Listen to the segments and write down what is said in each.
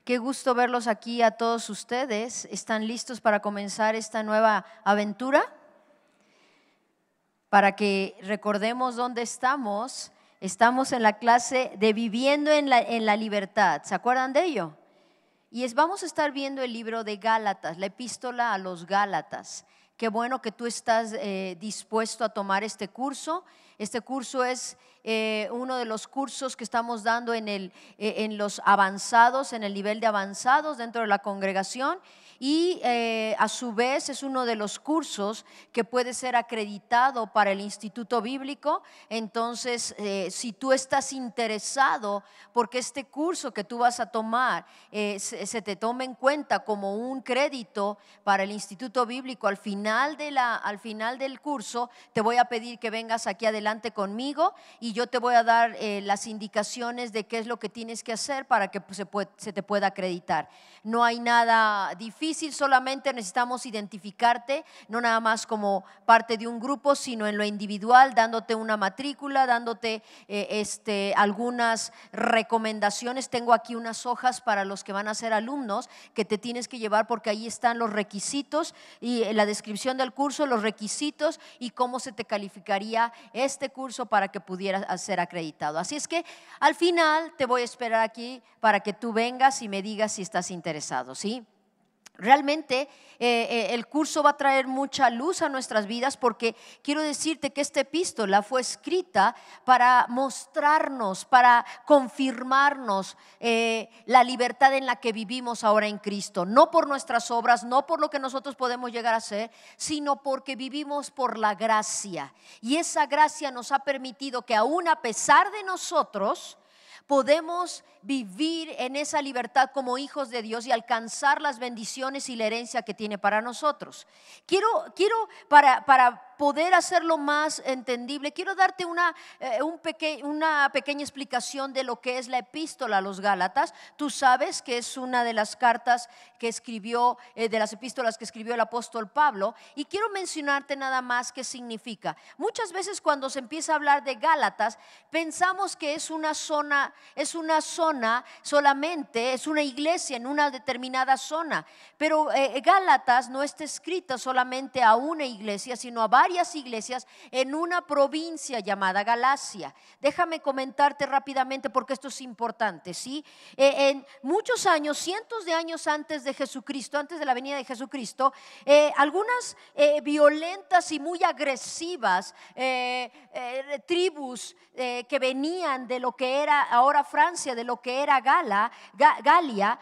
Qué gusto verlos aquí a todos ustedes. ¿Están listos para comenzar esta nueva aventura? Para que recordemos dónde estamos. Estamos en la clase de Viviendo en la Libertad. ¿Se acuerdan de ello? Y vamos a estar viendo el libro de Gálatas, la epístola a los Gálatas. Qué bueno que tú estás dispuesto a tomar este curso. Este curso es uno de los cursos que estamos dando en los avanzados, en el nivel de avanzados dentro de la congregación. Y a su vez es uno de los cursos que puede ser acreditado para el Instituto Bíblico. Entonces, si tú estás interesado porque este curso que tú vas a tomar se te tome en cuenta como un crédito para el Instituto Bíblico, al final del curso te voy a pedir que vengas aquí adelante conmigo y yo te voy a dar las indicaciones de qué es lo que tienes que hacer para que se te pueda acreditar. No hay nada difícil, solamente necesitamos identificarte, no nada más como parte de un grupo, sino en lo individual, dándote una matrícula, dándote algunas recomendaciones. Tengo aquí unas hojas para los que van a ser alumnos que te tienes que llevar, porque ahí están los requisitos y la descripción del curso, los requisitos y cómo se te calificaría este curso para que pudieras ser acreditado. Así es que al final te voy a esperar aquí para que tú vengas y me digas si estás interesado, ¿sí? Realmente el curso va a traer mucha luz a nuestras vidas, porque quiero decirte que esta epístola fue escrita para mostrarnos, para confirmarnos la libertad en la que vivimos ahora en Cristo. No por nuestras obras, no por lo que nosotros podemos llegar a ser, sino porque vivimos por la gracia. Y esa gracia nos ha permitido que aún a pesar de nosotros podemos vivir en esa libertad como hijos de Dios y alcanzar las bendiciones y la herencia que tiene para nosotros. Quiero para poder hacerlo más entendible, quiero darte una pequeña explicación de lo que es la epístola a los Gálatas. Tú sabes que es una de las cartas que escribió, de las epístolas que escribió el apóstol Pablo, y quiero mencionarte nada más qué significa. Muchas veces cuando se empieza a hablar de Gálatas, pensamos que es una zona solamente, es una iglesia en una determinada zona, pero Gálatas no está escrita solamente a una iglesia, sino a varias iglesias en una provincia llamada Galacia. Déjame comentarte rápidamente porque esto es importante, ¿sí? En muchos años, cientos de años antes de Jesucristo, antes de la venida de Jesucristo, algunas violentas y muy agresivas tribus que venían de lo que era ahora Francia, de lo que era Galia,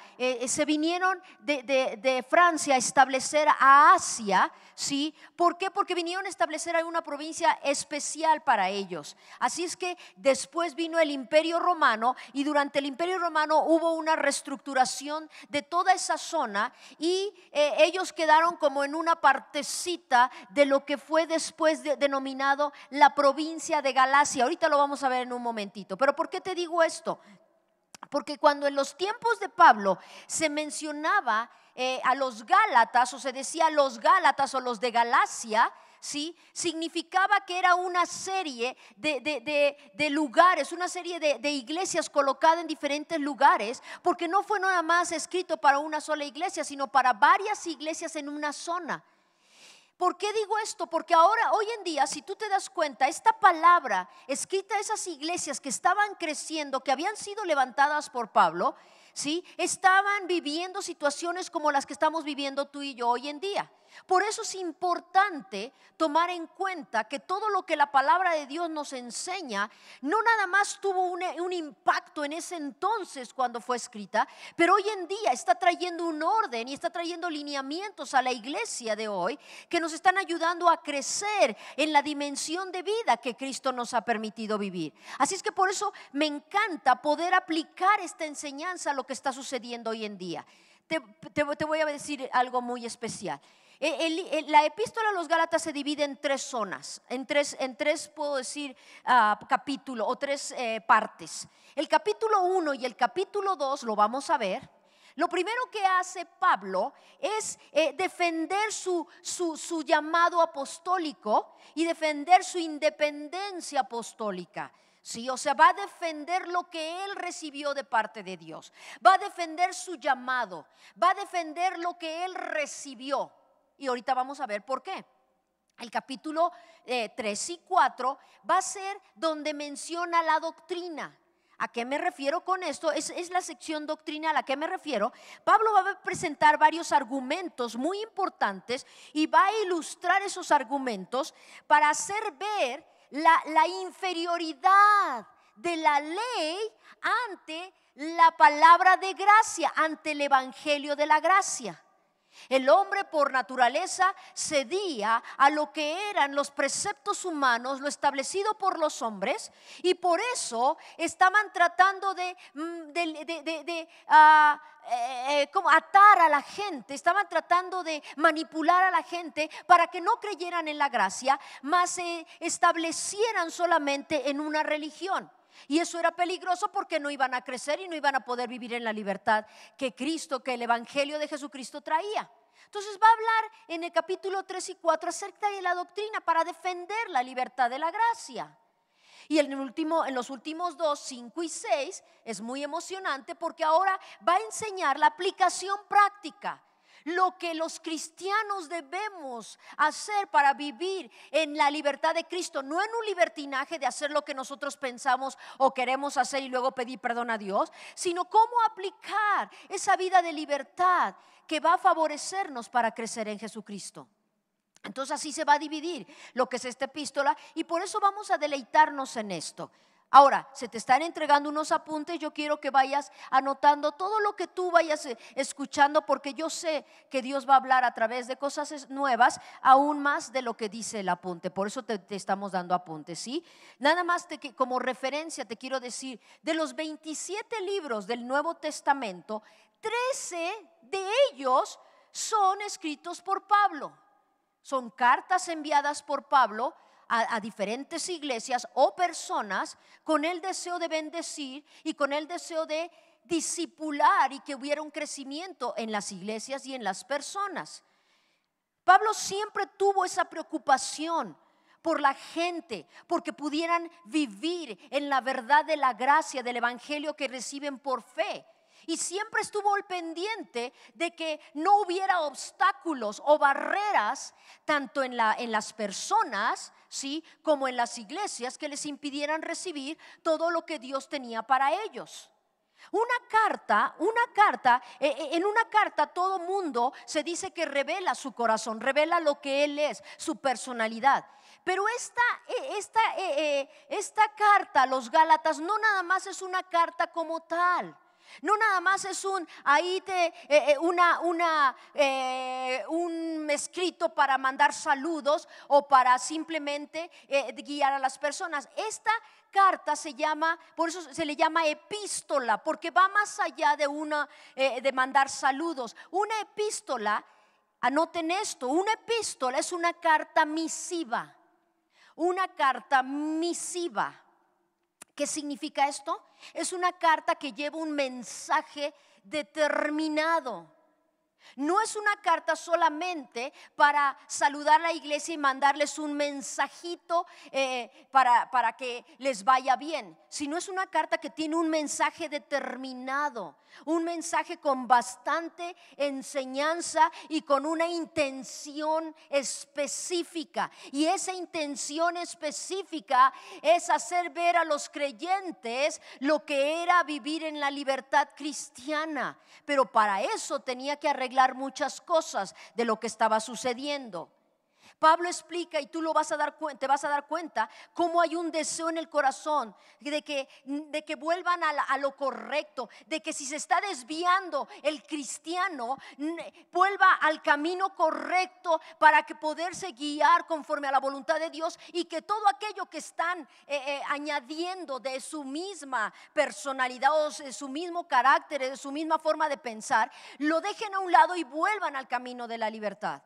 se vinieron de Francia a establecer a Asia, ¿sí? ¿Por qué? Porque vinieron a establecer ahí una provincia especial para ellos. Así es que después vino el Imperio Romano, y durante el Imperio Romano hubo una reestructuración de toda esa zona, y ellos quedaron como en una partecita de lo que fue después denominado la provincia de Galacia. Ahorita lo vamos a ver en un momentito. Pero ¿por qué te digo esto? Porque cuando en los tiempos de Pablo se mencionaba a los Gálatas, o se decía los Gálatas o los de Galacia, ¿sí? Significaba que era una serie de lugares, una serie de iglesias colocadas en diferentes lugares, porque no fue nada más escrito para una sola iglesia, sino para varias iglesias en una zona. ¿Por qué digo esto? Porque ahora, hoy en día, si tú te das cuenta, esta palabra escrita a esas iglesias que estaban creciendo, que habían sido levantadas por Pablo, ¿sí? Estaban viviendo situaciones como las que estamos viviendo tú y yo hoy en día. Por eso es importante tomar en cuenta que todo lo que la palabra de Dios nos enseña no nada más tuvo un impacto en ese entonces cuando fue escrita, pero hoy en día está trayendo un orden y está trayendo lineamientos a la iglesia de hoy que nos están ayudando a crecer en la dimensión de vida que Cristo nos ha permitido vivir. Así es que por eso me encanta poder aplicar esta enseñanza a lo que está sucediendo hoy en día. Te voy a decir algo muy especial. La epístola a los Gálatas se divide en tres zonas, en tres puedo decir capítulos o tres partes. El capítulo 1 y el capítulo 2 lo vamos a ver. Lo primero que hace Pablo es defender su llamado apostólico y defender su independencia apostólica. Sí, o sea, va a defender lo que él recibió de parte de Dios. Va a defender su llamado, va a defender lo que él recibió. Y ahorita vamos a ver por qué. El capítulo 3 y 4 va a ser donde menciona la doctrina. ¿A qué me refiero con esto? Es la sección doctrinal. ¿A qué me refiero? Pablo va a presentar varios argumentos muy importantes y va a ilustrar esos argumentos para hacer ver la inferioridad de la ley ante la palabra de gracia, ante el evangelio de la gracia. El hombre por naturaleza cedía a lo que eran los preceptos humanos, lo establecido por los hombres, y por eso estaban tratando de como atar a la gente, estaban tratando de manipular a la gente para que no creyeran en la gracia, mas se establecieran solamente en una religión. Y eso era peligroso porque no iban a crecer y no iban a poder vivir en la libertad que el evangelio de Jesucristo traía. Entonces va a hablar en el capítulo 3 y 4 acerca de la doctrina para defender la libertad de la gracia. Y en los últimos 2, 5 y 6 es muy emocionante porque ahora va a enseñar la aplicación práctica. Lo que los cristianos debemos hacer para vivir en la libertad de Cristo, no en un libertinaje de hacer lo que nosotros pensamos o queremos hacer y luego pedir perdón a Dios, sino cómo aplicar esa vida de libertad que va a favorecernos para crecer en Jesucristo. Entonces así se va a dividir lo que es esta epístola y por eso vamos a deleitarnos en esto. Ahora, se te están entregando unos apuntes, yo quiero que vayas anotando todo lo que tú vayas escuchando porque yo sé que Dios va a hablar a través de cosas nuevas, aún más de lo que dice el apunte, por eso te estamos dando apuntes, ¿sí? Nada más como referencia te quiero decir, de los 27 libros del Nuevo Testamento, 13 de ellos son escritos por Pablo, son cartas enviadas por Pablo a diferentes iglesias o personas con el deseo de bendecir y con el deseo de discipular y que hubiera un crecimiento en las iglesias y en las personas. Pablo siempre tuvo esa preocupación por la gente, porque pudieran vivir en la verdad de la gracia del evangelio que reciben por fe. Y siempre estuvo al pendiente de que no hubiera obstáculos o barreras tanto en las personas, ¿sí?, como en las iglesias que les impidieran recibir todo lo que Dios tenía para ellos. En una carta todo mundo se dice que revela su corazón, revela lo que él es, su personalidad. Pero esta carta a los Gálatas no nada más es una carta como tal. No nada más es un escrito para mandar saludos o para simplemente guiar a las personas. Esta carta se llama, por eso se le llama epístola, porque va más allá de mandar saludos. Una epístola, anoten esto, una epístola es una carta misiva. Una carta misiva. ¿Qué significa esto? Es una carta que lleva un mensaje determinado. No es una carta solamente para saludar a la iglesia y mandarles un mensajito para que les vaya bien, sino es una carta que tiene un mensaje determinado, un mensaje con bastante enseñanza y con una intención específica. Y esa intención específica es hacer ver a los creyentes lo que era vivir en la libertad cristiana. Pero para eso tenía que arreglar muchas cosas de lo que estaba sucediendo. Pablo explica, y tú te vas a dar cuenta cómo hay un deseo en el corazón de que vuelvan a lo correcto, de que si se está desviando el cristiano, vuelva al camino correcto para que poderse guiar conforme a la voluntad de Dios, y que todo aquello que están añadiendo de su misma personalidad o de su mismo carácter, de su misma forma de pensar, lo dejen a un lado y vuelvan al camino de la libertad.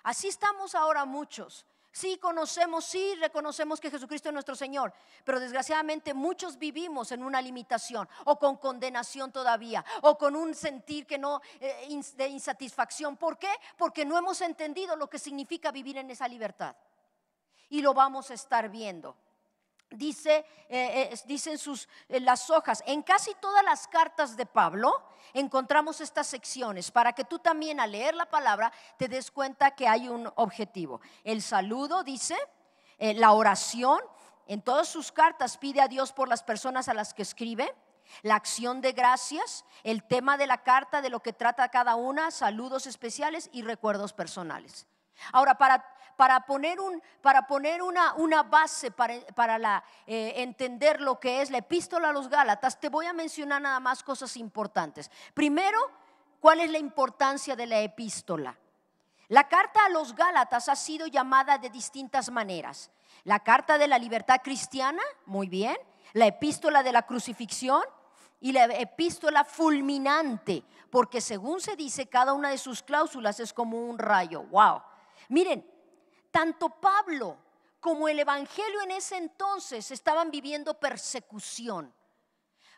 Así estamos ahora muchos. Sí conocemos, sí reconocemos que Jesucristo es nuestro Señor, pero desgraciadamente muchos vivimos en una limitación o con condenación todavía o con un sentir que no de insatisfacción. ¿Por qué? Porque no hemos entendido lo que significa vivir en esa libertad, y lo vamos a estar viendo. Dicen las hojas, en casi todas las cartas de Pablo encontramos estas secciones para que tú también al leer la palabra te des cuenta que hay un objetivo. El saludo, dice, la oración. En todas sus cartas pide a Dios por las personas a las que escribe. La acción de gracias, el tema de la carta, de lo que trata cada una, saludos especiales y recuerdos personales. Ahora, para poner una base para entender lo que es la epístola a los Gálatas, te voy a mencionar nada más cosas importantes. Primero, ¿cuál es la importancia de la epístola? La carta a los Gálatas ha sido llamada de distintas maneras. La carta de la libertad cristiana, muy bien. La epístola de la crucifixión y la epístola fulminante, porque según se dice, cada una de sus cláusulas es como un rayo. Wow. Miren, tanto Pablo como el evangelio en ese entonces estaban viviendo persecución.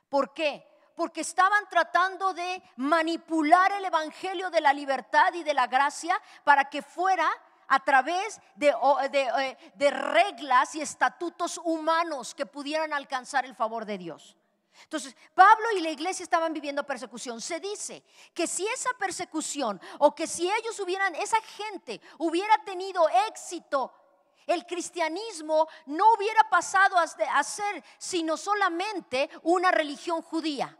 ¿Por qué? Porque estaban tratando de manipular el evangelio de la libertad y de la gracia para que fuera a través de reglas y estatutos humanos que pudieran alcanzar el favor de Dios. Entonces, Pablo y la iglesia estaban viviendo persecución. Se dice que si esa persecución o que si esa gente hubiera tenido éxito, el cristianismo no hubiera pasado a ser sino solamente una religión judía,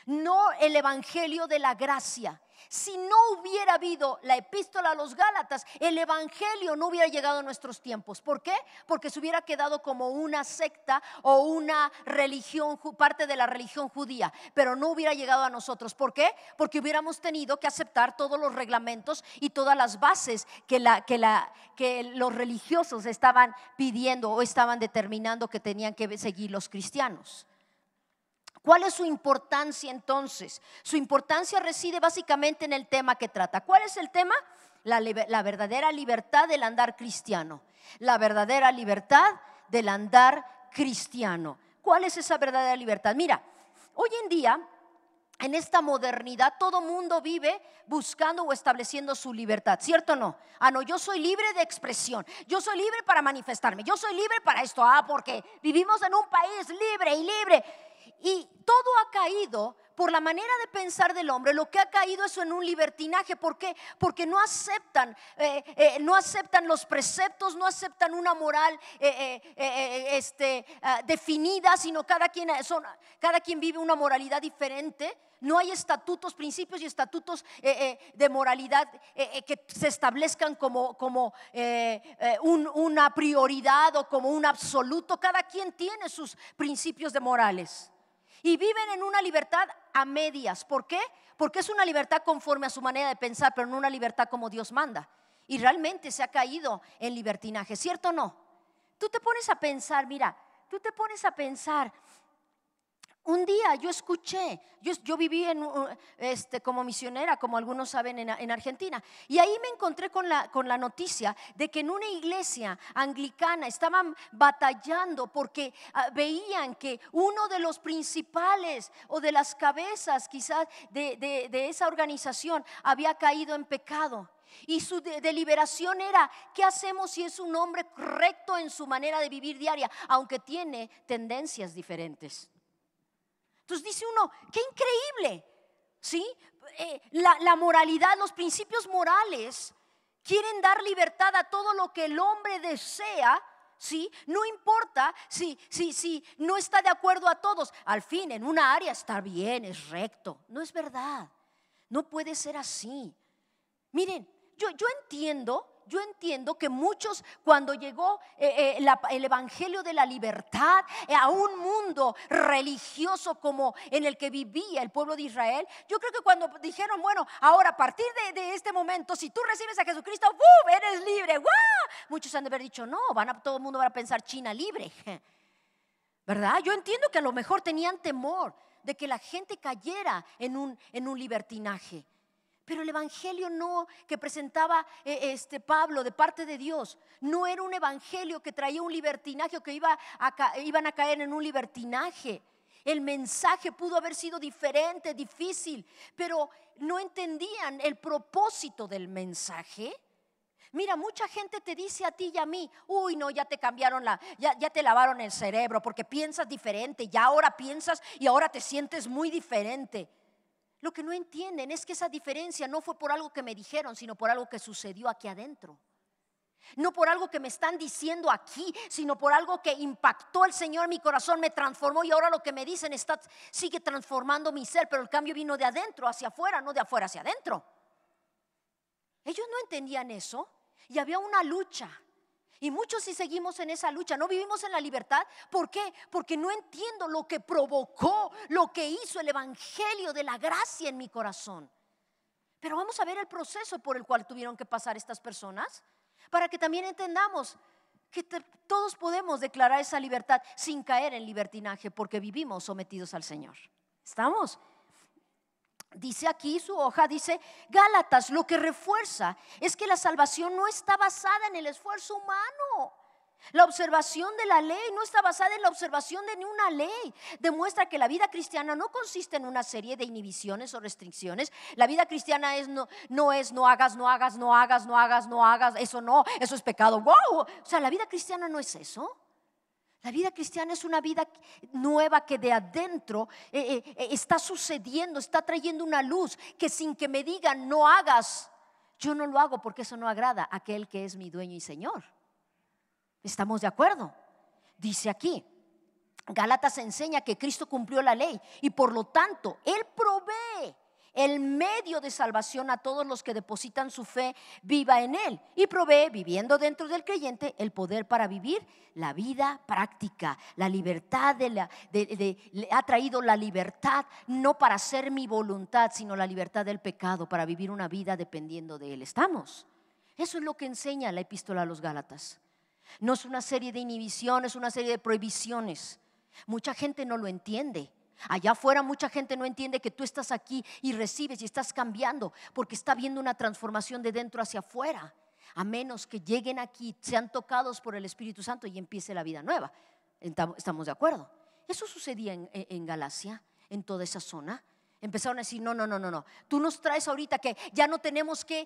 no el evangelio de la gracia. Si no hubiera habido la epístola a los Gálatas, el evangelio no hubiera llegado a nuestros tiempos. ¿Por qué? Porque se hubiera quedado como una secta o una religión, parte de la religión judía, pero no hubiera llegado a nosotros. ¿Por qué? Porque hubiéramos tenido que aceptar todos los reglamentos y todas las bases que los religiosos estaban pidiendo o estaban determinando que tenían que seguir los cristianos. ¿Cuál es su importancia entonces? Su importancia reside básicamente en el tema que trata. ¿Cuál es el tema? La verdadera libertad del andar cristiano. La verdadera libertad del andar cristiano. ¿Cuál es esa verdadera libertad? Mira, hoy en día, en esta modernidad, todo mundo vive buscando o estableciendo su libertad, ¿cierto o no? No, yo soy libre de expresión, yo soy libre para manifestarme, yo soy libre para esto, porque vivimos en un país libre y libre. Y todo ha caído por la manera de pensar del hombre. Lo que ha caído es en un libertinaje. ¿Por qué? Porque no aceptan los preceptos, no aceptan una moral definida, sino cada quien vive una moralidad diferente. No hay estatutos, principios y estatutos de moralidad que se establezcan como una prioridad o como un absoluto. Cada quien tiene sus principios de morales. Y viven en una libertad a medias. ¿Por qué? Porque es una libertad conforme a su manera de pensar, pero no una libertad como Dios manda. Y realmente se ha caído en libertinaje, ¿cierto o no? Tú te pones a pensar, mira, un día yo escuché, yo viví como misionera, como algunos saben, en Argentina. Y ahí me encontré con la noticia de que en una iglesia anglicana estaban batallando porque veían que uno de los principales o de las cabezas quizás de esa organización había caído en pecado. Y su deliberación era: ¿qué hacemos si es un hombre recto en su manera de vivir diaria, aunque tiene tendencias diferentes? Entonces dice uno, qué increíble, ¿sí? La moralidad, los principios morales quieren dar libertad a todo lo que el hombre desea, ¿sí? No importa si no está de acuerdo a todos. Al fin, en una área está bien, es recto. No es verdad, no puede ser así. Miren, yo entiendo que muchos, cuando llegó el evangelio de la libertad a un mundo religioso como en el que vivía el pueblo de Israel, yo creo que cuando dijeron, bueno, ahora a partir de este momento, si tú recibes a Jesucristo, ¡bum!, eres libre. ¡Wow! Muchos han de haber dicho, no, todo el mundo va a pensar China libre, ¿verdad? Yo entiendo que a lo mejor tenían temor de que la gente cayera en un libertinaje. Pero el evangelio no que presentaba Pablo de parte de Dios no era un evangelio que traía un libertinaje o que iban a caer en un libertinaje. El mensaje pudo haber sido diferente, difícil, pero no entendían el propósito del mensaje. Mira, mucha gente te dice a ti y a mí: uy, no, ya te cambiaron ya te lavaron el cerebro porque piensas diferente, ya ahora piensas y ahora te sientes muy diferente. Lo que no entienden es que esa diferencia no fue por algo que me dijeron, sino por algo que sucedió aquí adentro. No por algo que me están diciendo aquí, sino por algo que impactó el Señor en mi corazón, me transformó, y ahora lo que me dicen sigue transformando mi ser, pero el cambio vino de adentro hacia afuera, no de afuera hacia adentro. Ellos no entendían eso y había una lucha. Y muchos sí seguimos en esa lucha, no vivimos en la libertad. ¿Por qué? Porque no entiendo lo que provocó, lo que hizo el evangelio de la gracia en mi corazón. Pero vamos a ver el proceso por el cual tuvieron que pasar estas personas, para que también entendamos que todos podemos declarar esa libertad sin caer en libertinaje, porque vivimos sometidos al Señor. ¿Estamos? Dice aquí su hoja, dice Gálatas, lo que refuerza es que la salvación no está basada en el esfuerzo humano. La observación de la ley no está basada en la observación de ninguna ley. Demuestra que la vida cristiana no consiste en una serie de inhibiciones o restricciones. La vida cristiana no es no hagas, no hagas, no hagas, no hagas, no hagas. Eso no, eso es pecado. ¡Wow! O sea, la vida cristiana no es eso. La vida cristiana es una vida nueva que de adentro está sucediendo, está trayendo una luz que sin que me digan no hagas, yo no lo hago porque eso no agrada a aquel que es mi dueño y Señor. ¿Estamos de acuerdo? Dice aquí, Gálatas enseña que Cristo cumplió la ley y por lo tanto Él provee el medio de salvación a todos los que depositan su fe viva en Él, y provee, viviendo dentro del creyente, el poder para vivir la vida práctica. La libertad le ha traído la libertad no para hacer mi voluntad, sino la libertad del pecado, para vivir una vida dependiendo de Él. ¿Estamos? Eso es lo que enseña la epístola a los Gálatas. No es una serie de inhibiciones, una serie de prohibiciones. Mucha gente no lo entiende. Allá afuera mucha gente no entiende que tú estás aquí y recibes y estás cambiando, porque está viendo una transformación de dentro hacia afuera. A menos que lleguen aquí, sean tocados por el Espíritu Santo y empiece la vida nueva. ¿Estamos de acuerdo? Eso sucedía en Galacia, en toda esa zona. Empezaron a decir no, tú nos traes ahorita que ya no tenemos que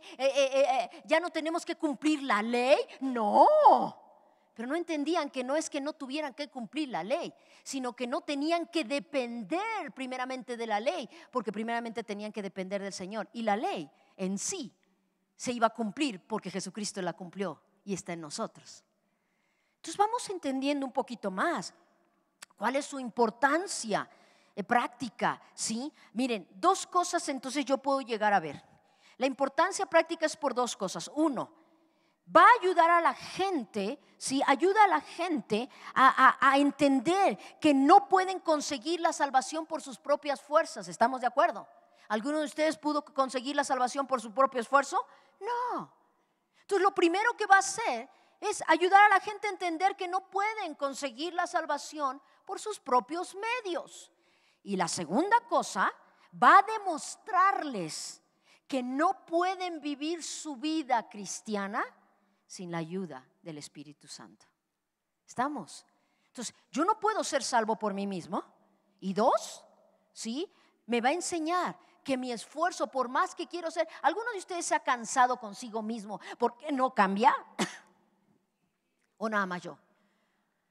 cumplir la ley. No. Pero no entendían que no es que no tuvieran que cumplir la ley, sino que no tenían que depender primeramente de la ley, porque primeramente tenían que depender del Señor. Y la ley en sí se iba a cumplir porque Jesucristo la cumplió y está en nosotros. Entonces vamos entendiendo un poquito más cuál es su importancia práctica, ¿sí? Miren, dos cosas entonces yo puedo llegar a ver. La importancia práctica es por dos cosas. Uno, va a ayudar a la gente, ¿sí? Ayuda a la gente a entender que no pueden conseguir la salvación por sus propias fuerzas. ¿Estamos de acuerdo? ¿Alguno de ustedes pudo conseguir la salvación por su propio esfuerzo? No. Entonces lo primero que va a hacer es ayudar a la gente a entender que no pueden conseguir la salvación por sus propios medios. Y la segunda cosa, va a demostrarles que no pueden vivir su vida cristiana sin la ayuda del Espíritu Santo. ¿Estamos? Entonces, yo no puedo ser salvo por mí mismo. Y dos, ¿sí? Me va a enseñar que mi esfuerzo, por más que quiero ser, ¿alguno de ustedes se ha cansado consigo mismo? ¿Por qué no cambia? ¿O nada más yo?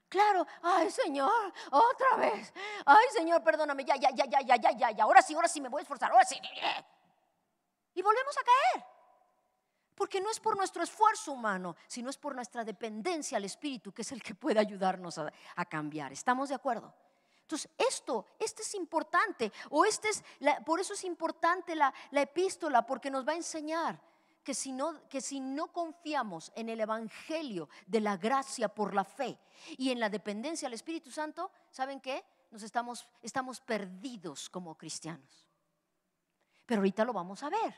Claro, ay Señor, otra vez. Ay Señor, perdóname, ya. Ahora sí me voy a esforzar, ahora sí. Y volvemos a caer. Porque no es por nuestro esfuerzo humano, sino es por nuestra dependencia al Espíritu, que es el que puede ayudarnos a cambiar. ¿Estamos de acuerdo? Entonces, este es importante, por eso es importante la epístola, porque nos va a enseñar que si no confiamos en el evangelio de la gracia por la fe y en la dependencia al Espíritu Santo, ¿saben qué? Estamos perdidos como cristianos. Pero ahorita lo vamos a ver,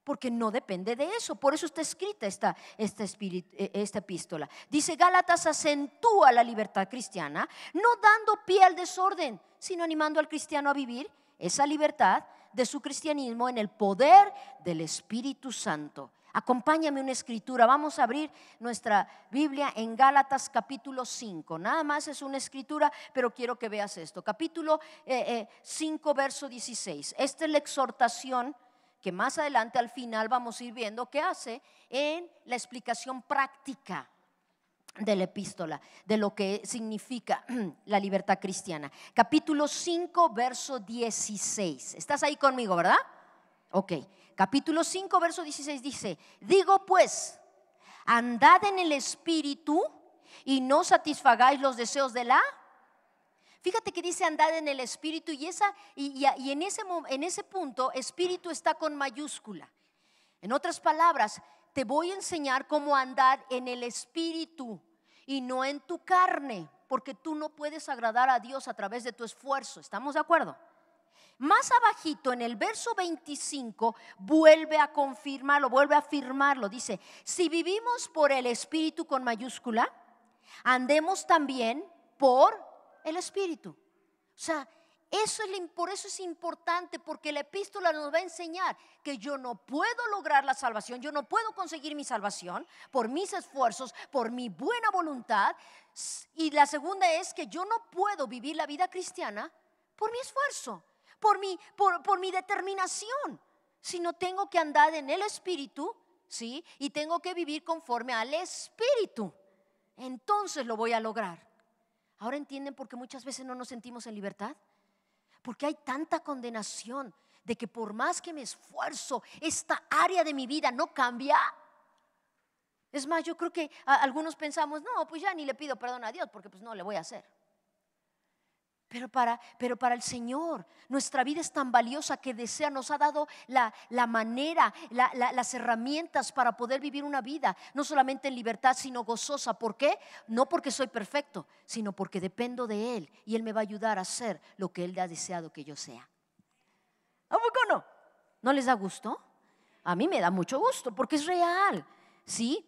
porque no depende de eso. Por eso está escrita esta epístola. Dice: Gálatas acentúa la libertad cristiana, no dando pie al desorden, sino animando al cristiano a vivir esa libertad de su cristianismo en el poder del Espíritu Santo. Acompáñame una escritura. Vamos a abrir nuestra Biblia en Gálatas capítulo 5. Nada más es una escritura, pero quiero que veas esto. Capítulo 5, verso 16. Esta es la exhortación que más adelante al final vamos a ir viendo qué hace en la explicación práctica de la epístola, de lo que significa la libertad cristiana. Capítulo 5, verso 16. ¿Estás ahí conmigo, verdad? Ok. Capítulo 5, verso 16 dice: digo pues, andad en el Espíritu y no satisfagáis los deseos de la. Fíjate que dice andad en el Espíritu y en ese punto Espíritu está con mayúscula. En otras palabras, te voy a enseñar cómo andar en el Espíritu y no en tu carne, porque tú no puedes agradar a Dios a través de tu esfuerzo. ¿Estamos de acuerdo? Más abajito en el verso 25 vuelve a confirmarlo, vuelve a afirmarlo. Dice: si vivimos por el Espíritu con mayúscula, andemos también por el Espíritu. O sea, por eso es importante, porque la epístola nos va a enseñar que yo no puedo lograr la salvación, yo no puedo conseguir mi salvación por mis esfuerzos, por mi buena voluntad. Y la segunda es que yo no puedo vivir la vida cristiana por mi esfuerzo, por mi determinación, sino tengo que andar en el Espíritu, ¿sí? Y tengo que vivir conforme al Espíritu. Entonces lo voy a lograr. Ahora entienden por qué muchas veces no nos sentimos en libertad. Porque hay tanta condenación de que por más que me esfuerzo, esta área de mi vida no cambia. Es más, yo creo que algunos pensamos: no, pues ya ni le pido perdón a Dios, porque pues no le voy a hacer. Pero para el Señor nuestra vida es tan valiosa que nos ha dado la manera, las herramientas para poder vivir una vida no solamente en libertad, sino gozosa. ¿Por qué? No porque soy perfecto, sino porque dependo de Él y Él me va a ayudar a ser lo que Él ha deseado que yo sea. ¿A poco no? ¿No les da gusto? A mí me da mucho gusto porque es real, ¿sí?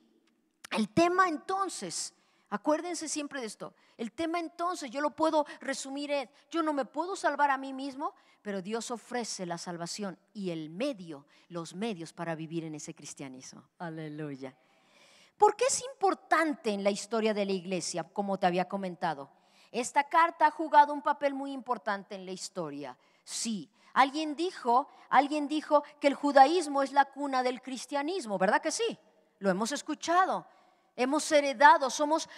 El tema entonces, acuérdense siempre de esto. El tema entonces yo lo puedo resumir en: yo no me puedo salvar a mí mismo, pero Dios ofrece la salvación y los medios para vivir en ese cristianismo. Aleluya. ¿Por qué es importante en la historia de la iglesia? Como te había comentado, esta carta ha jugado un papel muy importante en la historia. Sí, alguien dijo que el judaísmo es la cuna del cristianismo, ¿verdad que sí? Lo hemos escuchado. Hemos heredado, somos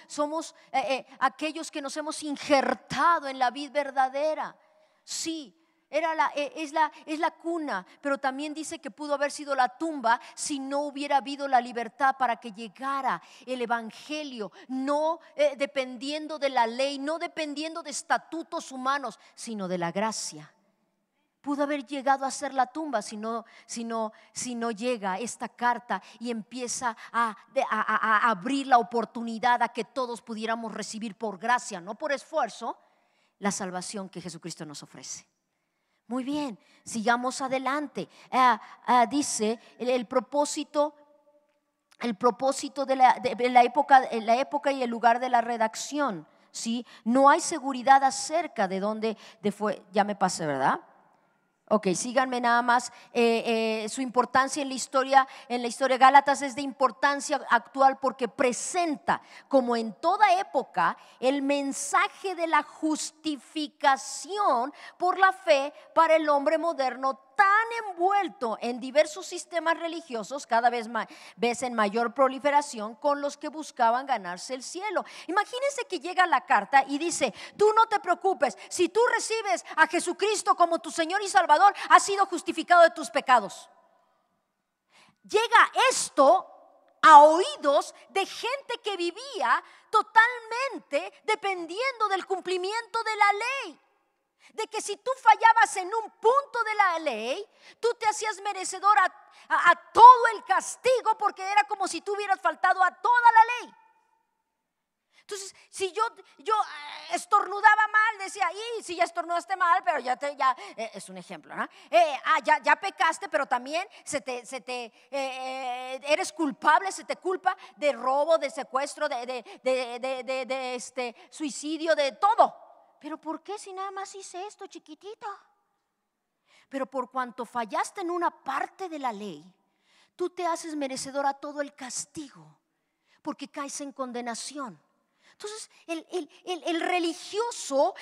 aquellos que nos hemos injertado en la vid verdadera. Sí, es la cuna, pero también dice que pudo haber sido la tumba si no hubiera habido la libertad para que llegara el evangelio, no dependiendo de la ley, no dependiendo de estatutos humanos, sino de la gracia. Pudo haber llegado a ser la tumba si no llega esta carta y empieza a abrir la oportunidad a que todos pudiéramos recibir por gracia, no por esfuerzo, la salvación que Jesucristo nos ofrece. Muy bien, sigamos adelante. Dice el propósito de la época y el lugar de la redacción. ¿Sí? No hay seguridad acerca de dónde fue. Ya me pasé, ¿verdad? Ok, síganme nada más. Su importancia en la historia Gálatas es de importancia actual porque presenta, como en toda época, el mensaje de la justificación por la fe para el hombre moderno, tan envuelto en diversos sistemas religiosos, cada vez en mayor proliferación, con los que buscaban ganarse el cielo. Imagínense que llega la carta y dice: tú no te preocupes, si tú recibes a Jesucristo como tu Señor y Salvador, has sido justificado de tus pecados. Llega esto a oídos de gente que vivía totalmente dependiendo del cumplimiento de la ley. De que si tú fallabas en un punto de la ley, tú te hacías merecedor a todo el castigo, porque era como si tú hubieras faltado a toda la ley. Entonces, si yo estornudaba mal, decía: y si ya estornudaste mal, pero ya es un ejemplo, ¿no? Ya pecaste, pero también eres culpable, se te culpa de robo, de secuestro, de suicidio, de todo. Pero ¿por qué si nada más hice esto chiquitito? Pero por cuanto fallaste en una parte de la ley, tú te haces merecedor a todo el castigo, porque caes en condenación. Entonces el religioso,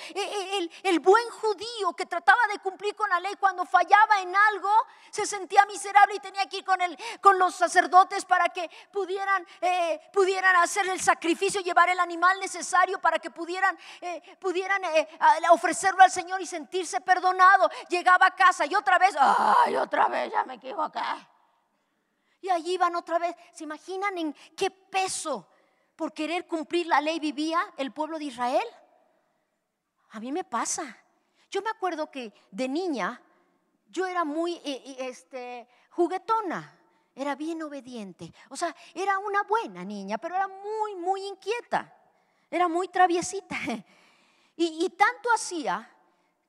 el buen judío que trataba de cumplir con la ley, cuando fallaba en algo se sentía miserable y tenía que ir con los sacerdotes para que pudieran hacer el sacrificio, llevar el animal necesario para que pudieran ofrecerlo al Señor y sentirse perdonado. Llegaba a casa y otra vez ya me equivoqué. Y allí van otra vez. ¿Se imaginan en qué peso por querer cumplir la ley vivía el pueblo de Israel? A mí me pasa. Yo me acuerdo que de niña yo era muy juguetona, era bien obediente. O sea, era una buena niña, pero era muy, muy inquieta, era muy traviesita. Y tanto hacía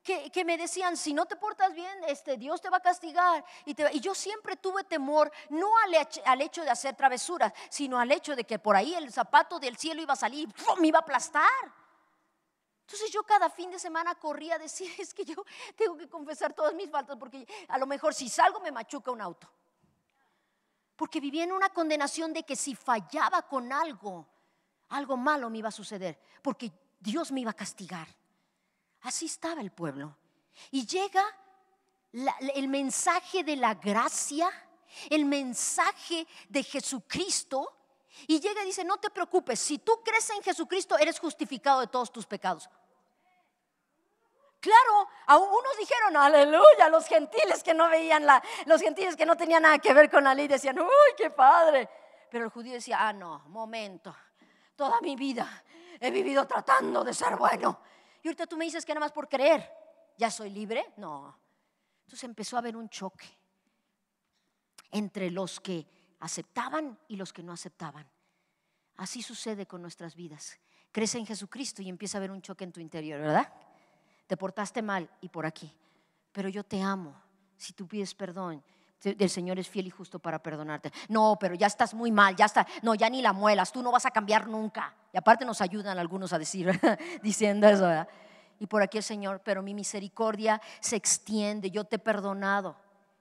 que me decían, si no te portas bien, Dios te va a castigar. Y yo siempre tuve temor, no al hecho de hacer travesuras, sino al hecho de que por ahí el zapato del cielo iba a salir y me iba a aplastar. Entonces yo cada fin de semana corría a decir, es que yo tengo que confesar todas mis faltas, porque a lo mejor si salgo me machuca un auto. Porque vivía en una condenación de que si fallaba con algo malo me iba a suceder, porque Dios me iba a castigar. Así estaba el pueblo. Y llega el mensaje de la gracia, el mensaje de Jesucristo. Y llega y dice, no te preocupes, si tú crees en Jesucristo eres justificado de todos tus pecados. Claro, algunos dijeron aleluya, los gentiles que no veían los gentiles que no tenían nada que ver con la ley decían, uy, qué padre. Pero el judío decía, no, momento, toda mi vida he vivido tratando de ser bueno. Y ahorita tú me dices que nada más por creer ya soy libre. No. Entonces empezó a haber un choque entre los que aceptaban y los que no aceptaban. Así sucede con nuestras vidas. Crees en Jesucristo y empieza a haber un choque en tu interior, ¿verdad? Te portaste mal y por aquí, pero yo te amo. Si tú pides perdón, el Señor es fiel y justo para perdonarte. No, pero ya estás muy mal, no, ya ni la muelas, tú no vas a cambiar nunca. Y aparte nos ayudan algunos a decir, diciendo eso, ¿verdad? Y por aquí el Señor, pero mi misericordia se extiende, yo te he perdonado.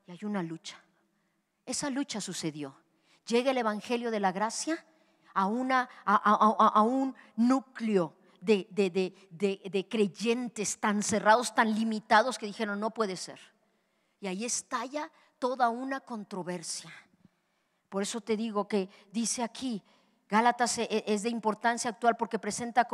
Y hay una lucha. Esa lucha sucedió. Llega el evangelio de la gracia a un núcleo de creyentes tan cerrados, tan limitados, que dijeron no puede ser. Y ahí estalla toda una controversia. Por eso te digo que dice aquí, Gálatas es de importancia actual porque presenta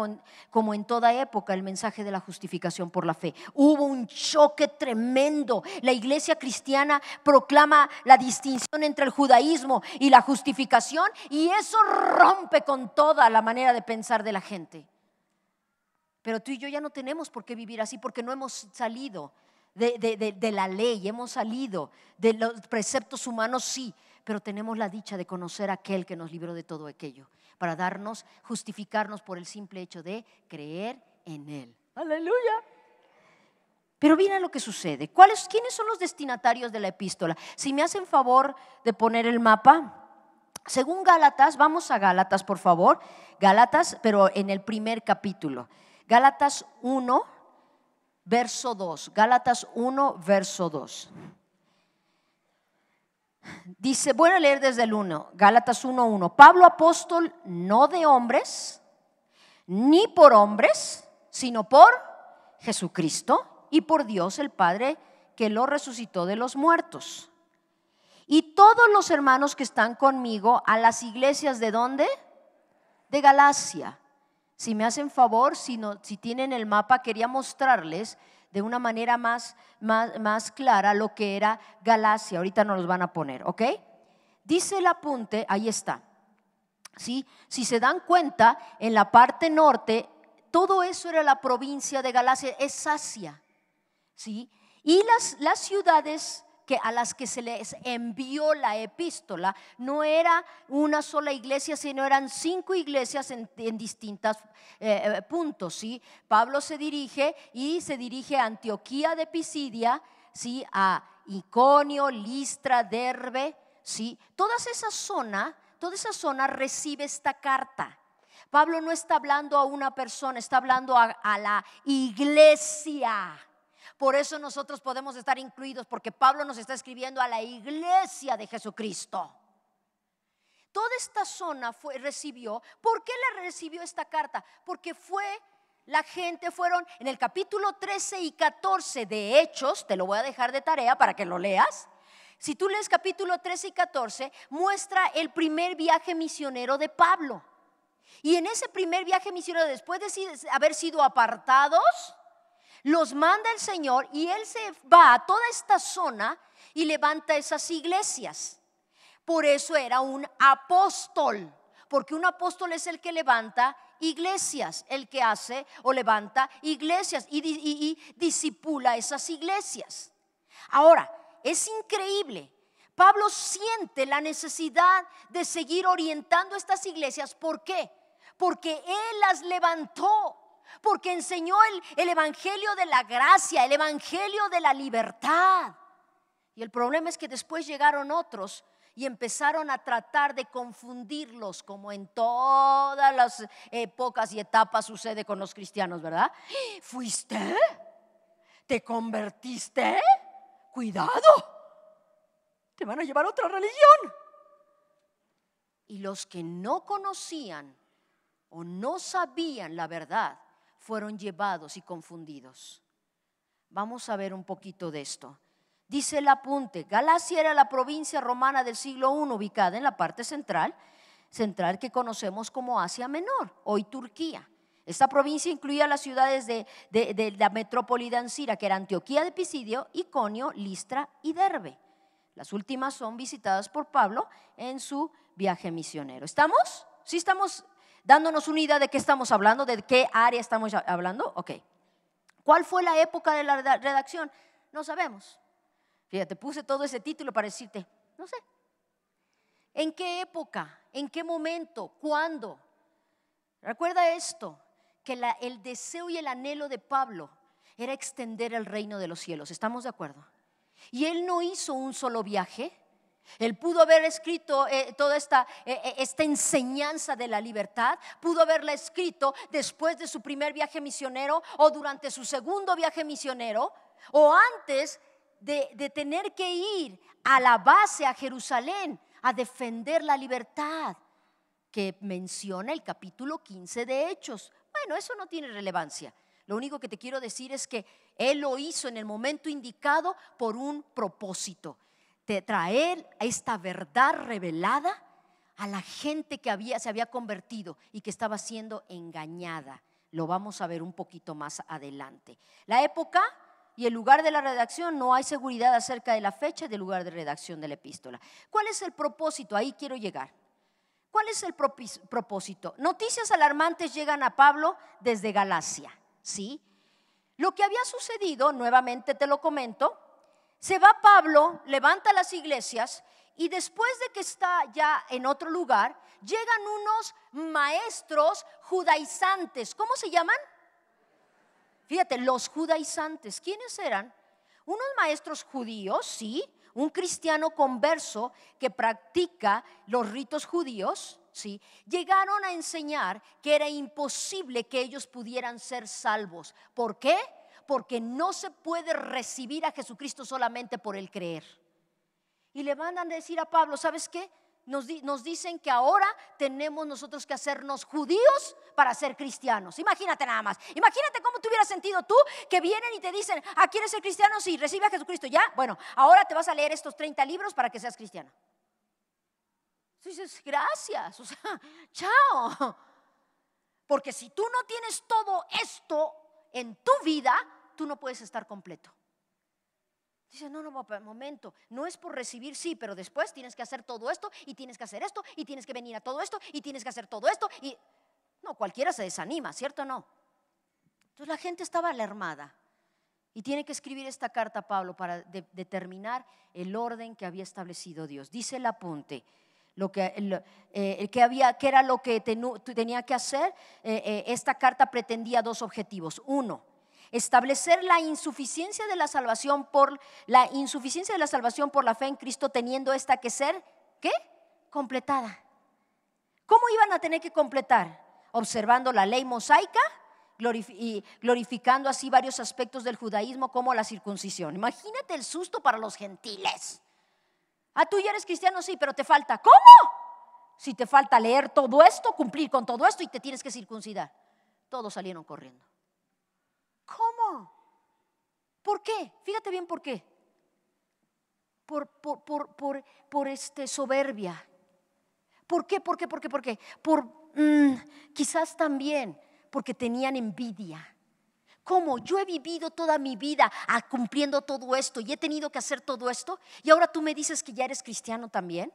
como en toda época el mensaje de la justificación por la fe. Hubo un choque tremendo. La iglesia cristiana proclama la distinción entre el judaísmo y la justificación, y eso rompe con toda la manera de pensar de la gente. Pero tú y yo ya no tenemos por qué vivir así, porque no hemos salido de la ley, hemos salido de los preceptos humanos, sí, pero tenemos la dicha de conocer a aquel que nos libró de todo aquello, para justificarnos por el simple hecho de creer en Él. Aleluya. Pero mira lo que sucede. ¿Quiénes son los destinatarios de la epístola? Si me hacen favor de poner el mapa, según Gálatas, vamos a Gálatas por favor, Gálatas, pero en el primer capítulo, Gálatas 1, verso 2, Gálatas 1, verso 2. Dice, voy a leer desde el 1, Gálatas 1:1. Pablo, apóstol, no de hombres, ni por hombres, sino por Jesucristo y por Dios el Padre, que lo resucitó de los muertos. Y todos los hermanos que están conmigo a las iglesias, ¿de dónde? De Galacia. Si me hacen favor, si tienen el mapa, quería mostrarles de una manera más clara lo que era Galacia. Ahorita nos los van a poner, ¿ok? Dice el apunte, ahí está. ¿Sí? Si se dan cuenta, en la parte norte, todo eso era la provincia de Galacia, es Asia, ¿sí? Y las ciudades a las que se les envió la epístola no era una sola iglesia, sino eran 5 iglesias en distintos puntos, ¿sí? Pablo se dirige a Antioquía de Pisidia, ¿sí? A Iconio, Listra, Derbe, ¿sí? Toda esa zona recibe esta carta. Pablo no está hablando a una persona, está hablando a la iglesia. Por eso nosotros podemos estar incluidos, porque Pablo nos está escribiendo a la iglesia de Jesucristo. Toda esta zona recibió. ¿Por qué la recibió esta carta? Porque la gente fueron en el capítulo 13 y 14 de Hechos. Te lo voy a dejar de tarea para que lo leas. Si tú lees capítulo 13 y 14, muestra el primer viaje misionero de Pablo. Y en ese primer viaje misionero, después de haber sido apartados, los manda el Señor y Él se va a toda esta zona y levanta esas iglesias. Por eso era un apóstol, porque un apóstol es el que levanta iglesias, el que hace o levanta iglesias y disipula esas iglesias. Ahora, es increíble. Pablo siente la necesidad de seguir orientando estas iglesias. ¿Por qué? Porque Él las levantó. Porque enseñó el evangelio de la gracia, el evangelio de la libertad. Y el problema es que después llegaron otros y empezaron a tratar de confundirlos, como en todas las épocas y etapas sucede con los cristianos, ¿verdad? ¿Fuiste? ¿Te convertiste? Cuidado, te van a llevar a otra religión. Y los que no conocían o no sabían la verdad fueron llevados y confundidos. Vamos a ver un poquito de esto. Dice el apunte: Galacia era la provincia romana del siglo I, ubicada en la parte central que conocemos como Asia Menor, hoy Turquía. Esta provincia incluía las ciudades de la metrópoli de Ancira, que era Antioquía de Pisidio, Iconio, Listra y Derbe. Las últimas son visitadas por Pablo en su viaje misionero. ¿Estamos? ¿Sí estamos dándonos una idea de qué estamos hablando? ¿De qué área estamos hablando? Ok. ¿Cuál fue la época de la redacción? No sabemos. Fíjate, puse todo ese título para decirte, no sé. ¿En qué época? ¿En qué momento? ¿Cuándo? Recuerda esto, que el deseo y el anhelo de Pablo era extender el reino de los cielos. ¿Estamos de acuerdo? Y él no hizo un solo viaje. Él pudo haber escrito toda esta enseñanza de la libertad, pudo haberla escrito después de su primer viaje misionero o durante su segundo viaje misionero o antes de tener que ir a la base a Jerusalén a defender la libertad que menciona el capítulo 15 de Hechos. Bueno, eso no tiene relevancia. Lo único que te quiero decir es que él lo hizo en el momento indicado por un propósito: de traer esta verdad revelada a la gente que se había convertido y que estaba siendo engañada. Lo vamos a ver un poquito más adelante. La época y el lugar de la redacción, no hay seguridad acerca de la fecha y del lugar de redacción de la epístola. ¿Cuál es el propósito? Ahí quiero llegar. ¿Cuál es el propósito? Noticias alarmantes llegan a Pablo desde Galacia, ¿sí? Lo que había sucedido, nuevamente te lo comento, se va Pablo, levanta las iglesias y después de que está ya en otro lugar, llegan unos maestros judaizantes. ¿Cómo se llaman? Fíjate, los judaizantes. ¿Quiénes eran? Unos maestros judíos, sí, un cristiano converso que practica los ritos judíos, sí, llegaron a enseñar que era imposible que ellos pudieran ser salvos. ¿Por qué? Porque no se puede recibir a Jesucristo solamente por el creer. Y le mandan a decir a Pablo, ¿sabes qué? Nos dicen que ahora tenemos nosotros que hacernos judíos para ser cristianos. Imagínate nada más. Imagínate cómo te hubieras sentido tú que vienen y te dicen, ¿quieres ser cristiano? Sí, recibe a Jesucristo. Ya, bueno, ahora te vas a leer estos 30 libros para que seas cristiano. Dices, gracias, o sea, chao. Porque si tú no tienes todo esto en tu vida, tú no puedes estar completo. Dice, no, momento, no es por recibir, sí, pero después tienes que hacer todo esto y tienes que hacer esto y tienes que venir a todo esto y tienes que hacer todo esto y no, cualquiera se desanima, ¿cierto o no? Entonces la gente estaba alarmada y tiene que escribir esta carta a Pablo para determinar el orden que había establecido Dios. Dice el apunte, que era lo que tenía que hacer. Esta carta pretendía dos objetivos. Uno, establecer la insuficiencia de la salvación por la fe en Cristo, teniendo esta que ser, ¿qué? Completada. ¿Cómo iban a tener que completar? Observando la ley mosaica y glorificando así varios aspectos del judaísmo como la circuncisión. Imagínate el susto para los gentiles. Tú ya eres cristiano, sí, pero te falta. ¿Cómo? Si te falta leer todo esto, cumplir con todo esto y te tienes que circuncidar. Todos salieron corriendo. ¿Cómo? ¿Por qué? Fíjate bien por qué. Por soberbia. ¿Por qué? Quizás también porque tenían envidia. ¿Cómo? Yo he vivido toda mi vida cumpliendo todo esto y he tenido que hacer todo esto y ahora tú me dices que ya eres cristiano también.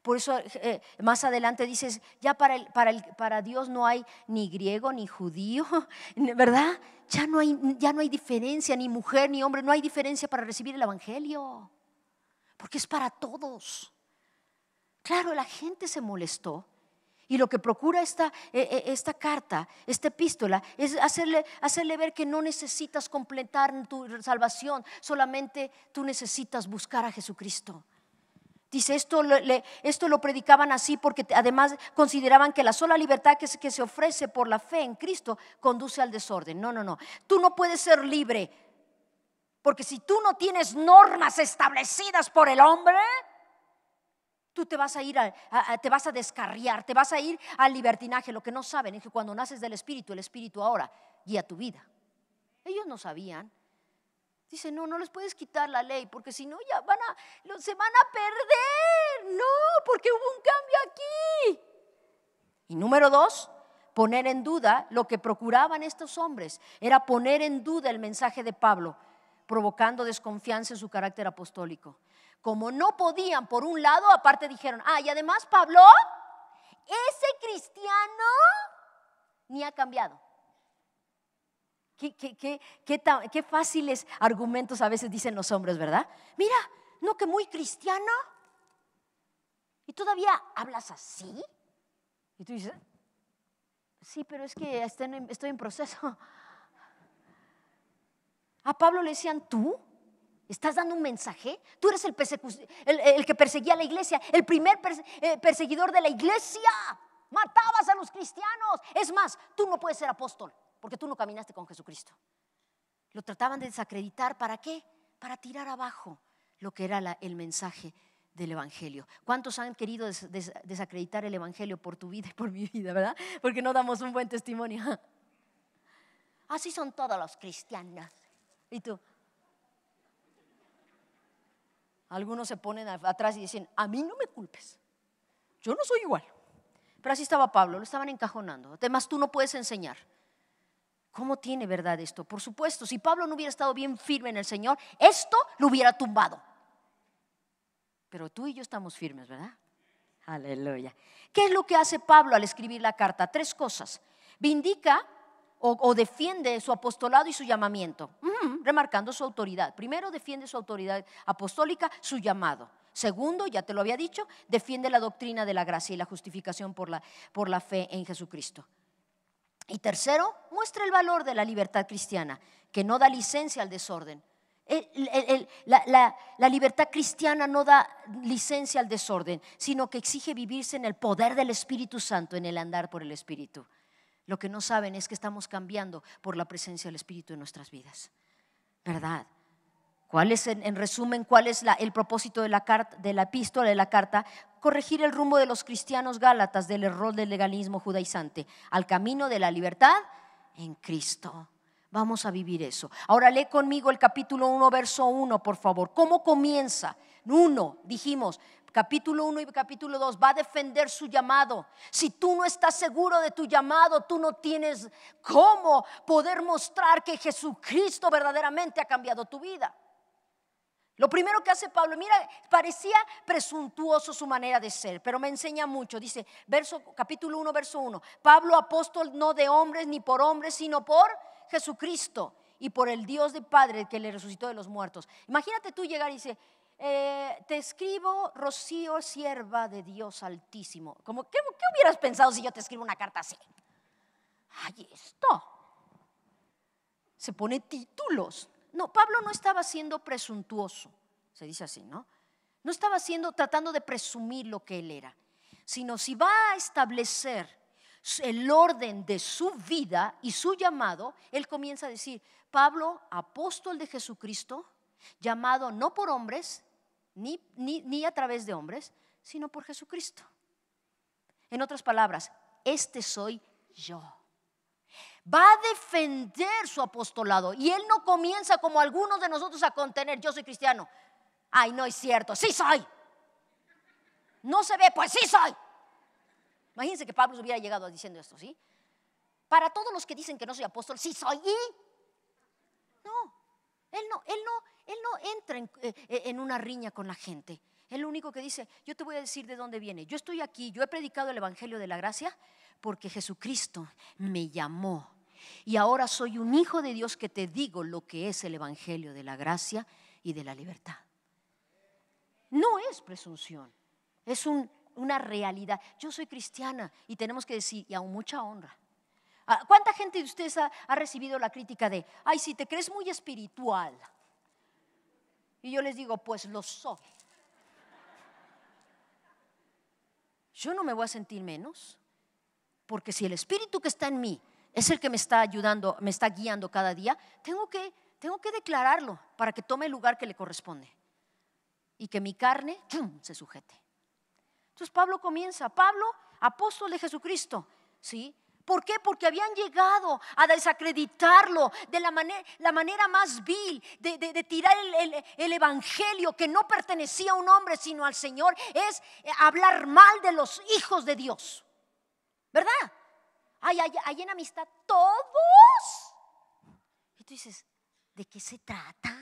Por eso más adelante dices, ya para Dios no hay ni griego ni judío, ¿verdad? Ya no hay diferencia, ni mujer ni hombre, no hay diferencia para recibir el evangelio, porque es para todos. Claro, la gente se molestó y lo que procura esta carta, esta epístola, es hacerle ver que no necesitas completar tu salvación, solamente tú necesitas buscar a Jesucristo. Dice, esto lo predicaban así porque además consideraban que la sola libertad que se ofrece por la fe en Cristo conduce al desorden. No. Tú no puedes ser libre porque si tú no tienes normas establecidas por el hombre, tú te vas a ir, te vas a descarriar, te vas a ir al libertinaje. Lo que no saben es que cuando naces del Espíritu, el Espíritu ahora guía tu vida. Ellos no sabían. Dice, no les puedes quitar la ley porque si no ya se van a perder. No, porque hubo un cambio aquí. Y número 2, poner en duda lo que procuraban estos hombres. Era poner en duda el mensaje de Pablo, provocando desconfianza en su carácter apostólico. Como no podían, por un lado, aparte dijeron, y además Pablo, ese cristiano ni ha cambiado. Qué fáciles argumentos a veces dicen los hombres, ¿verdad? Mira, no que muy cristiano y todavía hablas así. Y tú dices, sí, pero es que estoy en proceso. A Pablo le decían, ¿tú estás dando un mensaje? Tú eres el que perseguía a la iglesia, el primer perseguidor de la iglesia. Matabas a los cristianos. Es más, tú no puedes ser apóstol porque tú no caminaste con Jesucristo. Lo trataban de desacreditar. ¿Para qué? Para tirar abajo lo que era el mensaje del evangelio. ¿Cuántos han querido desacreditar el evangelio por tu vida y por mi vida, verdad? Porque no damos un buen testimonio. Así son todos los cristianos. ¿Y tú? Algunos se ponen atrás y dicen, a mí no me culpes, yo no soy igual. Pero así estaba Pablo, lo estaban encajonando. Además tú no puedes enseñar. ¿Cómo tiene verdad esto? Por supuesto, si Pablo no hubiera estado bien firme en el Señor, esto lo hubiera tumbado. Pero tú y yo estamos firmes, ¿verdad? Aleluya. ¿Qué es lo que hace Pablo al escribir la carta? 3 cosas. Vindica o defiende su apostolado y su llamamiento, remarcando su autoridad. Primero, defiende su autoridad apostólica, su llamado. Segundo, ya te lo había dicho, defiende la doctrina de la gracia y la justificación por la fe en Jesucristo. Y tercero, muestra el valor de la libertad cristiana, que no da licencia al desorden. La libertad cristiana no da licencia al desorden, sino que exige vivirse en el poder del Espíritu Santo, en el andar por el Espíritu. Lo que no saben es que estamos cambiando por la presencia del Espíritu en nuestras vidas, ¿verdad? En resumen, cuál es el propósito de la epístola, de la carta? Corregir el rumbo de los cristianos gálatas del error del legalismo judaizante al camino de la libertad en Cristo. Vamos a vivir eso. Ahora lee conmigo el capítulo 1, verso 1, por favor. ¿Cómo comienza? 1, dijimos, capítulo 1 y capítulo 2, va a defender su llamado. Si tú no estás seguro de tu llamado, tú no tienes cómo poder mostrar que Jesucristo verdaderamente ha cambiado tu vida. Lo primero que hace Pablo, mira, parecía presuntuoso su manera de ser, pero me enseña mucho. Dice, capítulo 1, verso 1, Pablo, apóstol no de hombres ni por hombres, sino por Jesucristo y por el Dios de Padre que le resucitó de los muertos. Imagínate tú llegar y dice, te escribo, Rocío, sierva de Dios Altísimo. ¿Qué hubieras pensado si yo te escribo una carta así? Ay, esto se pone títulos. No, Pablo no estaba siendo presuntuoso, se dice así, ¿no? No estaba tratando de presumir lo que él era, sino si va a establecer el orden de su vida y su llamado, él comienza a decir: Pablo, apóstol de Jesucristo, llamado no por hombres, ni a través de hombres, sino por Jesucristo. En otras palabras, este soy yo. Va a defender su apostolado y él no comienza como algunos de nosotros a contener: yo soy cristiano. Ay, no es cierto, sí soy. No se ve, pues sí soy. Imagínense que Pablo hubiera llegado diciendo esto, ¿sí? Para todos los que dicen que no soy apóstol, sí soy. Y no, él no entra en una riña con la gente. Él lo único que dice: yo te voy a decir de dónde viene. Yo estoy aquí, yo he predicado el evangelio de la gracia porque Jesucristo me llamó. Y ahora soy un hijo de Dios que te digo lo que es el evangelio de la gracia y de la libertad. No es presunción, es una realidad. Yo soy cristiana y tenemos que decir, y aún mucha honra. ¿Cuánta gente de ustedes ha recibido la crítica de: ay, si te crees muy espiritual? Y yo les digo: pues lo soy. Yo no me voy a sentir menos, porque si el espíritu que está en mí es el que me está ayudando, me está guiando cada día, tengo que declararlo para que tome el lugar que le corresponde y que mi carne se sujete. Entonces Pablo comienza: Pablo, apóstol de Jesucristo, ¿sí? ¿Por qué? Porque habían llegado a desacreditarlo de la manera más vil, de tirar el evangelio que no pertenecía a un hombre sino al Señor. Es hablar mal de los hijos de Dios, ¿verdad? Hay en amistad todos. Y tú dices: ¿de qué se trata?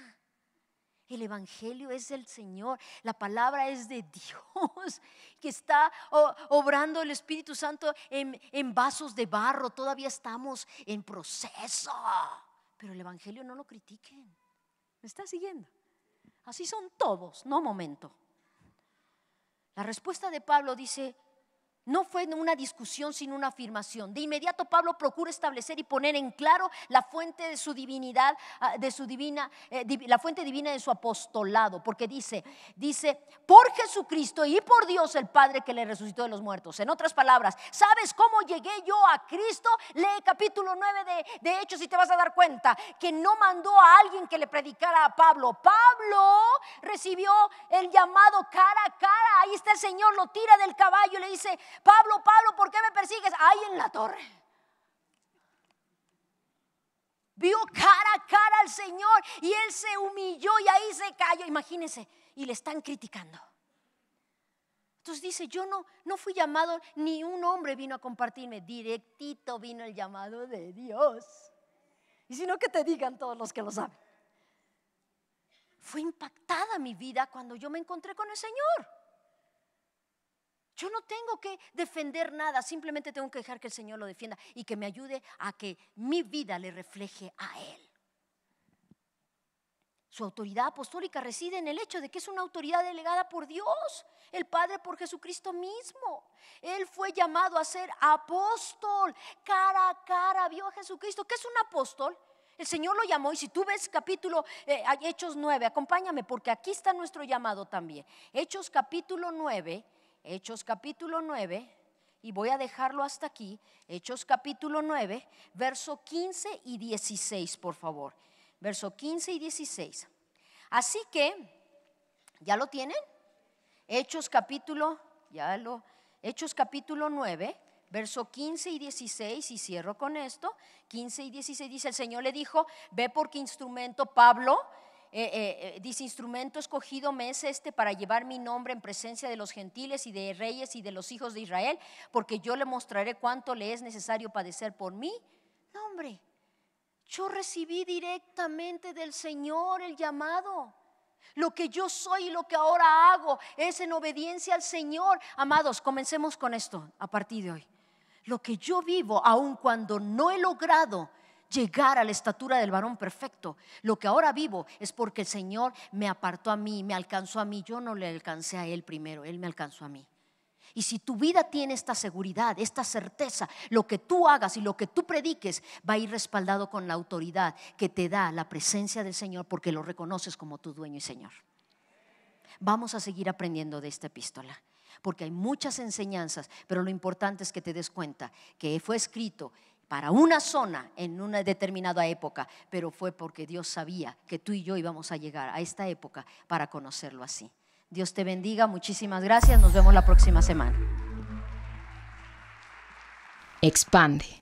El evangelio es del Señor, la palabra es de Dios, que está obrando el Espíritu Santo en vasos de barro. Todavía estamos en proceso, pero el evangelio no lo critiquen. ¿Me está siguiendo? Así son todos, no momento. La respuesta de Pablo dice: no fue una discusión sino una afirmación. De inmediato Pablo procura establecer y poner en claro la fuente de su divinidad, la fuente divina de su apostolado, porque dice: por Jesucristo y por Dios el Padre que le resucitó de los muertos. En otras palabras, ¿sabes cómo llegué yo a Cristo? Lee capítulo 9 de Hechos y te vas a dar cuenta que no mandó a alguien que le predicara a Pablo. Pablo recibió el llamado cara a cara. Ahí está el Señor, lo tira del caballo y le dice: Pablo, ¿por qué me persigues? Ahí en la torre. Vio cara a cara al Señor y él se humilló y ahí se cayó. Imagínense, y le están criticando. Entonces dice: yo no fui llamado, ni un hombre vino a compartirme. Directito vino el llamado de Dios. Y si no, que te digan todos los que lo saben. Fue impactada mi vida cuando yo me encontré con el Señor. Yo no tengo que defender nada, simplemente tengo que dejar que el Señor lo defienda y que me ayude a que mi vida le refleje a Él. Su autoridad apostólica reside en el hecho de que es una autoridad delegada por Dios, el Padre, por Jesucristo mismo. Él fue llamado a ser apóstol, cara a cara, vio a Jesucristo. ¿Qué es un apóstol? El Señor lo llamó, y si tú ves Hechos 9, acompáñame porque aquí está nuestro llamado también. Hechos capítulo 9, y voy a dejarlo hasta aquí. Hechos capítulo 9, verso 15 y 16, por favor. Verso 15 y 16. Así que, ¿ya lo tienen? Hechos capítulo 9, verso 15 y 16, y cierro con esto. 15 y 16 dice: el Señor le dijo: ve porque instrumento, Pablo, dice, instrumento escogido me es para llevar mi nombre en presencia de los gentiles y de reyes y de los hijos de Israel, porque yo le mostraré cuánto le es necesario padecer por mí. No, hombre, yo recibí directamente del Señor el llamado. Lo que yo soy y lo que ahora hago es en obediencia al Señor. Amados, comencemos con esto a partir de hoy. Lo que yo vivo, aun cuando no he logrado llegar a la estatura del varón perfecto, lo que ahora vivo es porque el Señor me apartó a mí, me alcanzó a mí. Yo no le alcancé a Él primero, Él me alcanzó a mí. Y si tu vida tiene esta seguridad, esta certeza, lo que tú hagas y lo que tú prediques va a ir respaldado con la autoridad que te da la presencia del Señor, porque lo reconoces como tu dueño y Señor. Vamos a seguir aprendiendo de esta epístola. porque hay muchas enseñanzas, pero lo importante es que te des cuenta que fue escrito para una zona en una determinada época, pero fue porque Dios sabía que tú y yo íbamos a llegar a esta época para conocerlo así. Dios te bendiga, muchísimas gracias, nos vemos la próxima semana. Expande.